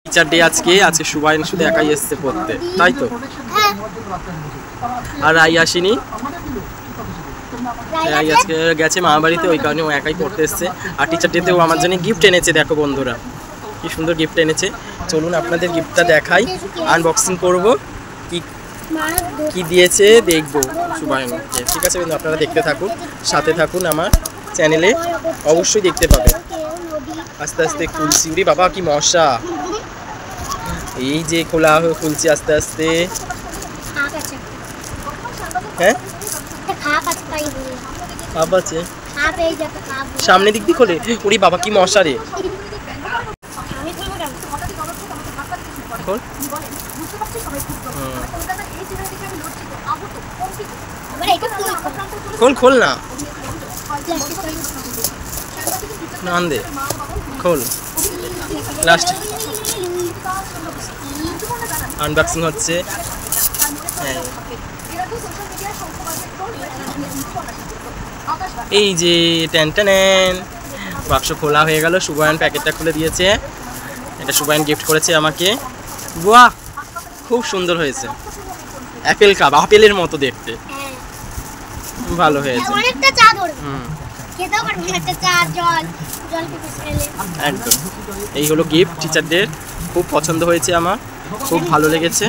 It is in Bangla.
টিচার ডে আজকে সুবাইন শুধু একাই এসছে পড়তে, তাই তো? আর রাই আসেনি, রাই আজকে গেছে মামা বাড়িতে, ওই কারণে ও একাই পড়তে এসছে। আর টিচার ডেতেও আমার জন্য গিফট এনেছে, দেখো বন্ধুরা কি সুন্দর গিফট এনেছে। চলুন আপনাদের গিফটটা দেখাই, আনবক্সিং করব, কি কি দিয়েছে দেখবো সুবাইনকে। ঠিক আছে কিন্তু আপনারা দেখতে থাকুন, সাথে থাকুন, আমার চ্যানেলে অবশ্যই দেখতে পাবেন। আস্তে আস্তে খুলছি, উরি বাবা কি মশা, এই যে খোলা খুলছি আস্তে আস্তে। হ্যাঁ খাপ আছে, সামনের দিক দিয়ে খোলে, উরি বাবা কি মশা রে। খোল খোল না, নান দে, খোল। লাস্ট আনবক্সিং হচ্ছে। এই যে টেন টেন, বাক্স খোলা হয়ে গেল, সুবাইন প্যাকেটটা খুলে দিয়েছে। এটা সুবাইন গিফট করেছে আমাকে। বাহ খুব সুন্দর হয়েছে, অ্যাপেল কাপ, আপেলের মতো দেখতে, ভালো হয়েছে। একদম, এই হলো গিফট টিচারদের, খুব পছন্দ হয়েছে আমার, খুব ভালো লেগেছে।